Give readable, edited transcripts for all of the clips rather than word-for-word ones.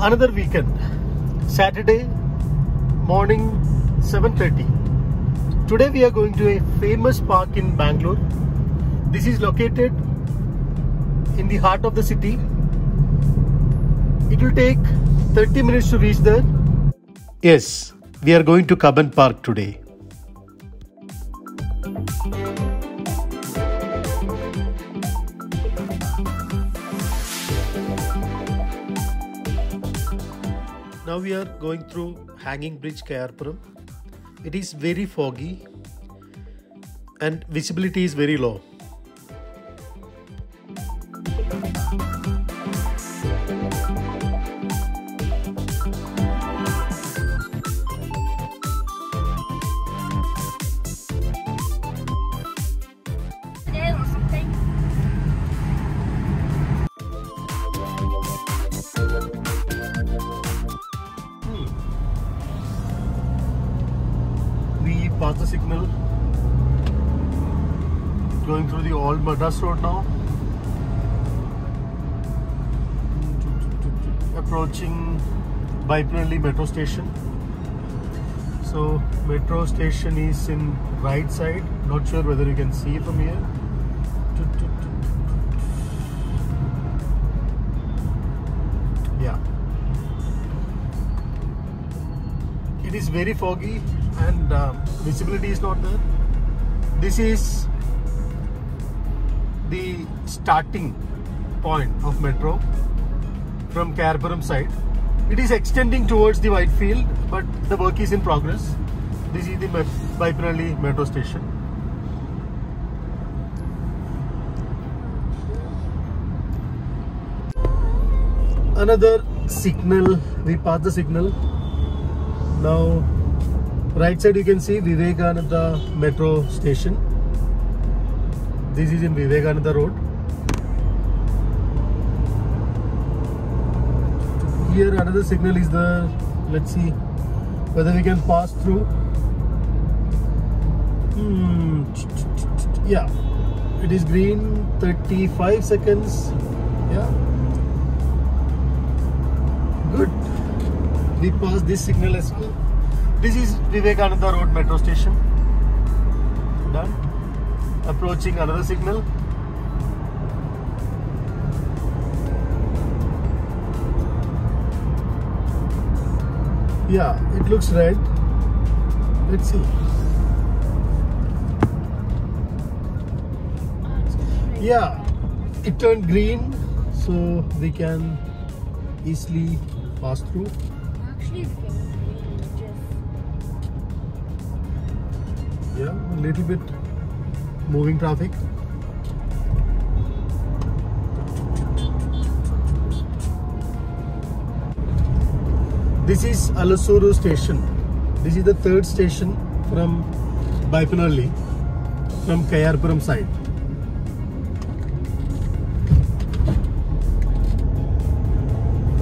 Another weekend, Saturday morning 7:30. Today we are going to a famous park in Bangalore. This is located in the heart of the city. It will take 30 minutes to reach there. Yes, we are going to Cubbon Park today. Now we are going through Hanging Bridge, Kayarpuram. It is very foggy and visibility is very low. We passed the signal, going through the old Madras road now, approaching Baipanalli metro station. So metro station is in right side, not sure whether you can see from here. Yeah, it is very foggy and visibility is not there. This is the starting point of metro from Kayarpuram side. It is extending towards the Whitefield, but the work is in progress. This is the Baipanalli metro station. Another signal, we passed the signal. Now right side you can see Vivekananda metro station. This is in Vivekananda road. Here another signal is there. Let's see whether we can pass through. Yeah, it is green, 35 seconds. Yeah, good. We passed this signal as well. This is Vivekananda Road metro station. Done. Approaching another signal. Yeah, it looks red. Let's see. Yeah, it turned green, so we can easily pass through. Actually, Yeah, a little bit moving traffic. This is Alasuru station. This is the third station from Baipanalli, from Kayarpuram side.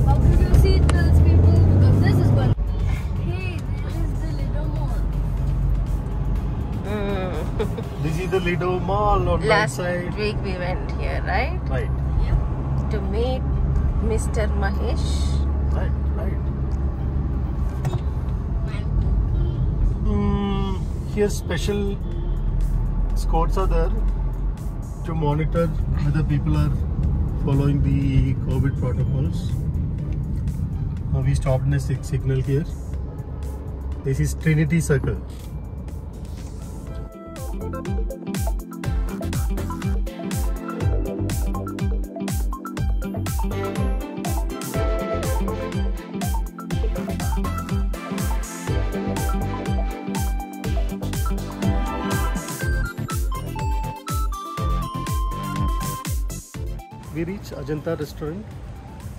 how could you see those people? Because this is one. Hey, this is the Lido Mall. This is the Lido Mall on that Last side. week we went here, right? Right, Yep. To meet Mr. Mahesh. right, right. Here special escorts are there to monitor whether people are following the COVID protocols. Now we stopped in a signal here. This is Trinity Circle. We reach Ajanta restaurant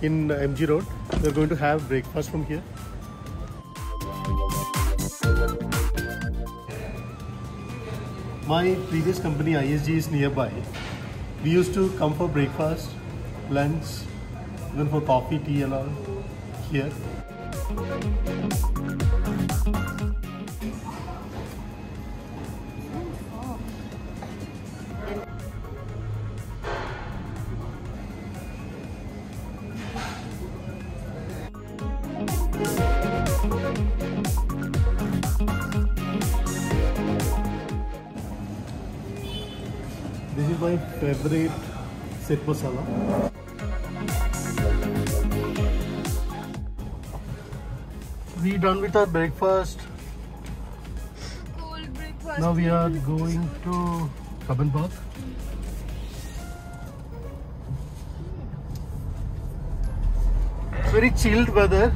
in MG Road. We are going to have breakfast from here. My previous company ISG is nearby. We used to come for breakfast, lunch, even for coffee, tea and all here. is my favorite set masala. We done with our breakfast. Cold breakfast. Now we are going to Cubbon Park. It's very chilled weather.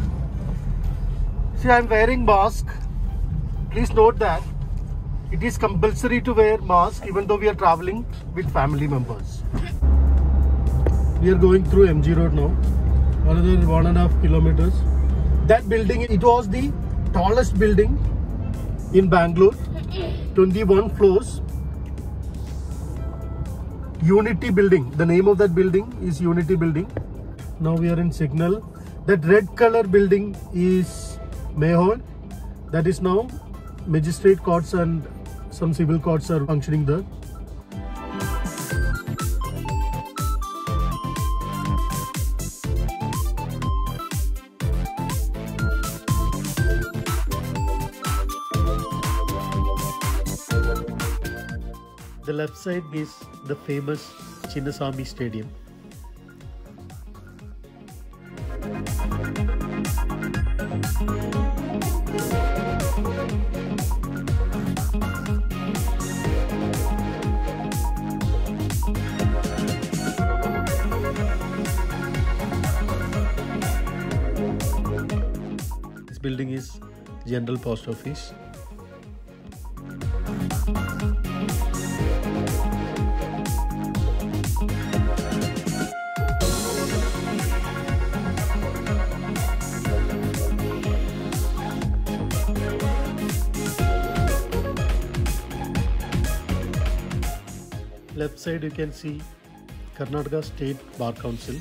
See, I am wearing mask. Please note that it is compulsory to wear mask even though we are traveling with family members. We are going through MG Road now. Another 1.5 kilometers. That building, it was the tallest building in Bangalore. 21 floors. Unity Building. The name of that building is Unity Building. Now we are in Signal. That red color building is Mayhall. That is now magistrate courts and some civil courts are functioning there. The left side is the famous Chinnaswamy Stadium. This building is General Post Office. Left side you can see Karnataka State Bar Council.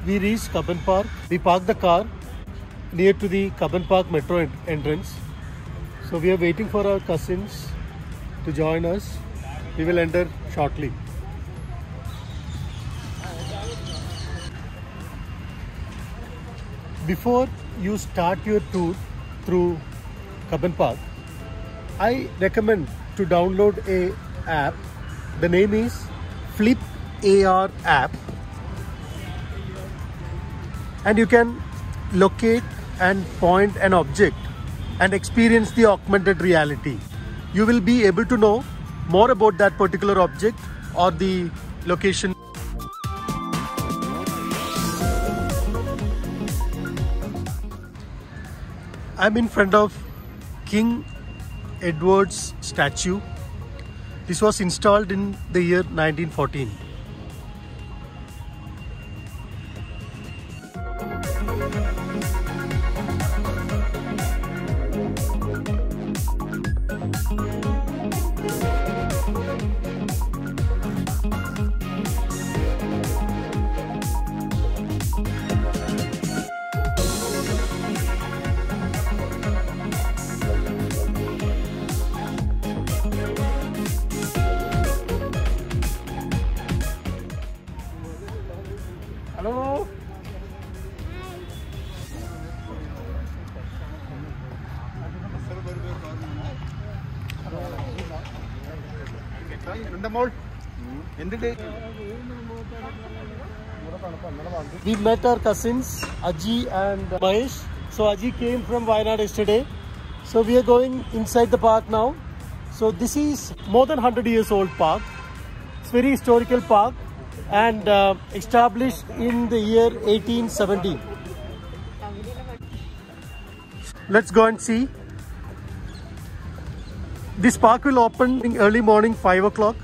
We reached Cubbon Park. We parked the car near to the Cubbon Park metro entrance. So we are waiting for our cousins to join us. We will enter shortly. Before you start your tour through Cubbon Park, I recommend to download a app. The name is Flip AR app, and you can locate and point an object and experience the augmented reality. You will be able to know more about that particular object or the location. I'm in front of King Edward's statue. This was installed in the year 1914. Hello. We met our cousins Aji and Mahesh. So Aji came from Wayanad yesterday. So we are going inside the park now. So this is more than 100 years old park. It's very historical park and established in the year 1870. Let's go and see. This park will open in early morning 5 o'clock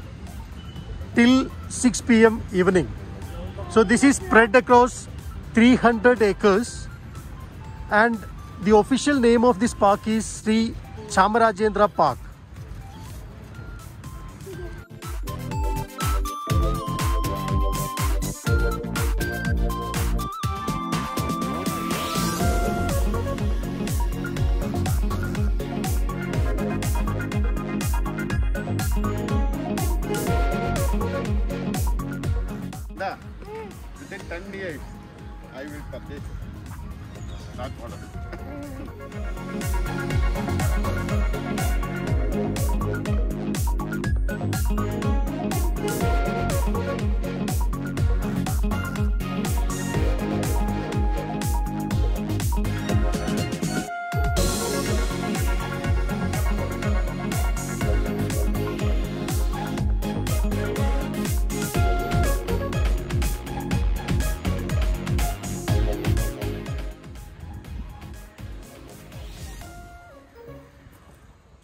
till 6 p.m. evening. So this is spread across 300 acres and the official name of this park is Sri Chamarajendra Park. 10 days, I will purchase that model.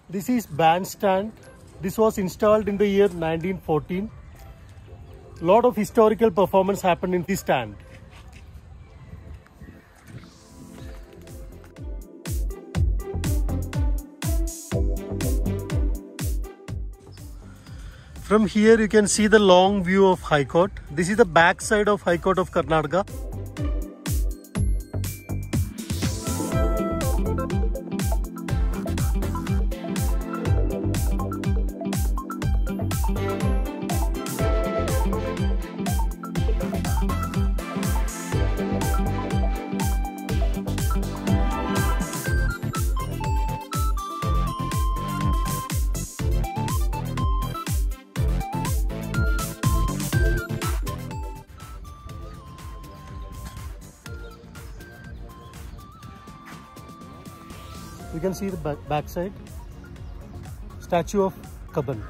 This is bandstand. This was installed in the year 1914. Lot of historical performance happened in this stand. From here you can see the long view of High Court. This is the back side of High Court of Karnataka. You can see the back side, statue of Kaban.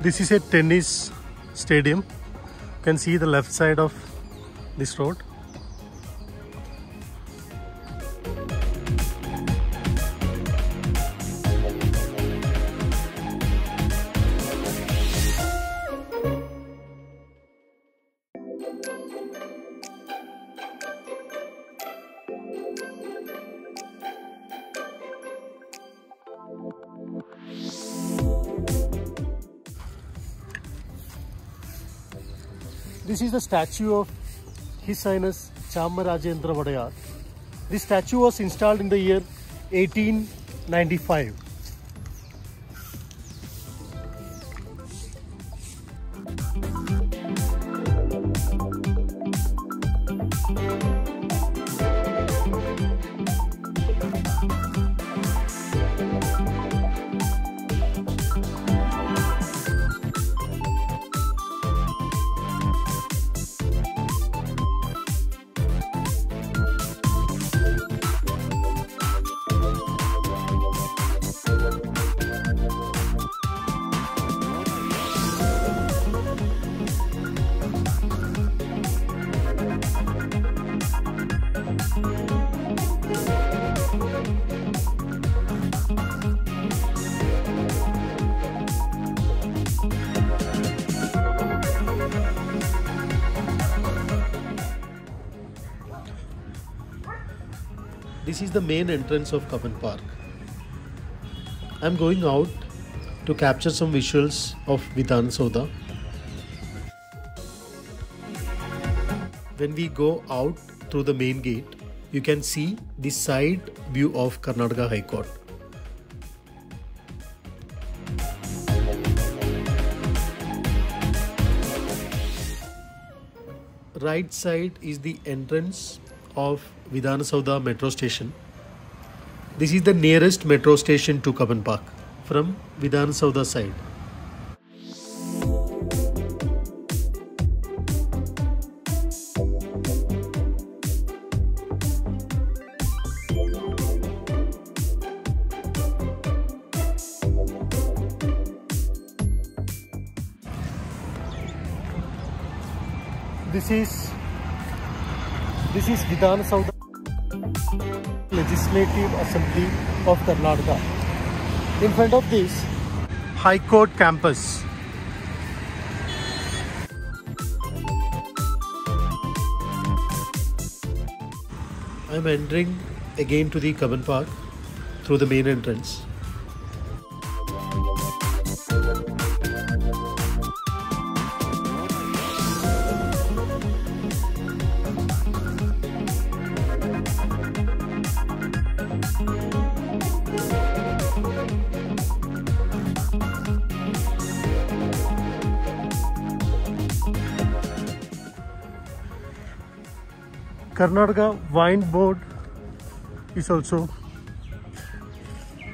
This is a tennis stadium. You can see the left side of this road. This is the statue of His Highness Chamarajendra Wadayar. This statue was installed in the year 1895. This is the main entrance of Kaban Park. I am going out to capture some visuals of Vidhan Soudha. When we go out through the main gate, you can see the side view of Karnataka High Court. Right side is the entrance of Vidhan Soudha metro station. This is the nearest metro station to Kaban Park from Vidhan Soudha side. This is Vidhan Soudha Legislative Assembly of Karnataka. In front of this, High Court campus. I'm entering again to the Cubbon Park through the main entrance. Karnataka Wine Board is also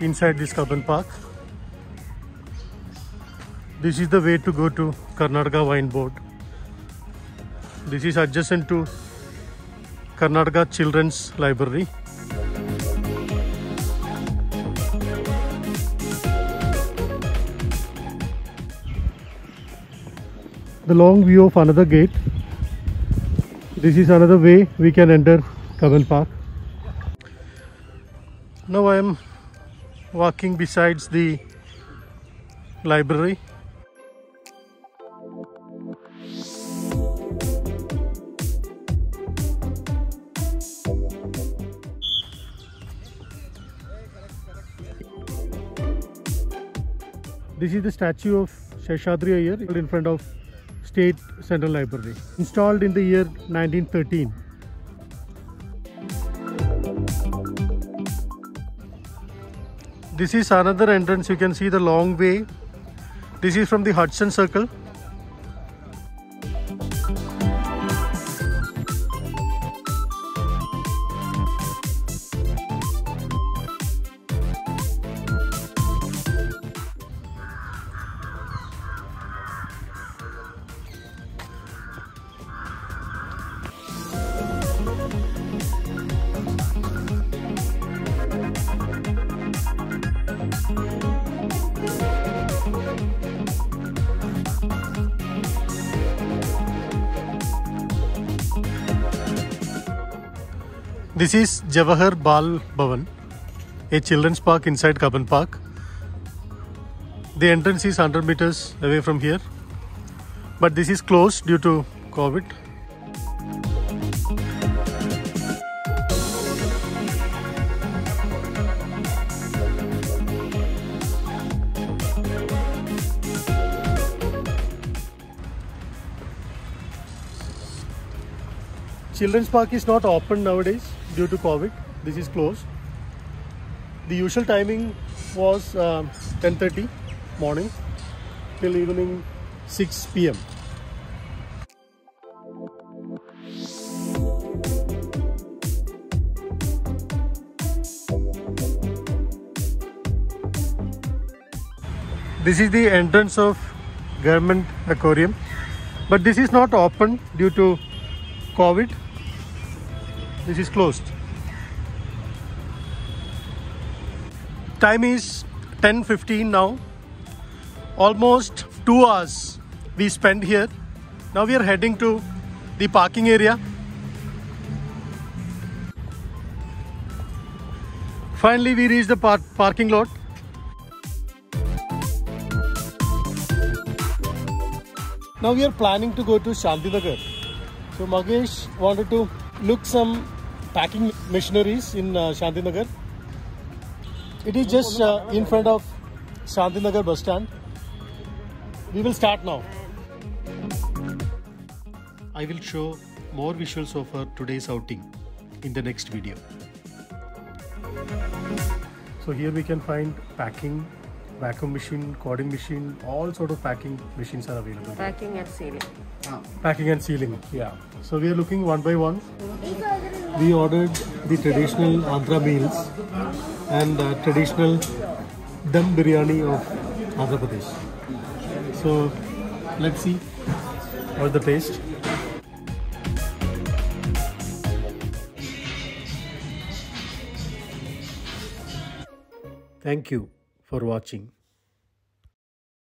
inside this Cubbon Park. This is the way to go to Karnataka Wine Board. This is adjacent to Karnataka Children's Library. The long view of another gate. This is another way we can enter Cubbon Park. Now I am walking besides the library. This is the statue of Seshadri Iyer in front of State Central Library, installed in the year 1913. This is another entrance. You can see the long way. This is from the Hudson Circle. This is Jawahar Bal Bhavan, a children's park inside Cubbon Park. The entrance is 100 meters away from here, but this is closed due to COVID. Children's Park is not open nowadays due to COVID. This is closed. The usual timing was 10:30 morning till evening 6 p.m. This is the entrance of Government Aquarium, but this is not open due to COVID. This is closed. Time is 10:15 now. Almost 2 hours we spent here. Now we are heading to the parking area. Finally we reached the parking lot. Now we are planning to go to Shantinagar. So Magesh wanted to look some packing machineries in Shantinagar. It is just in front of Shantinagar bus stand. We will start now. I will show more visuals of our today's outing in the next video. So here we can find packing, vacuum machine, cording machine, all sort of packing machines are available. Packing and sealing. Packing and sealing, yeah. So we are looking one by one. We ordered the traditional Andhra meals and traditional dum biryani of Andhra Pradesh. So let's see what's the taste. Thank you for watching.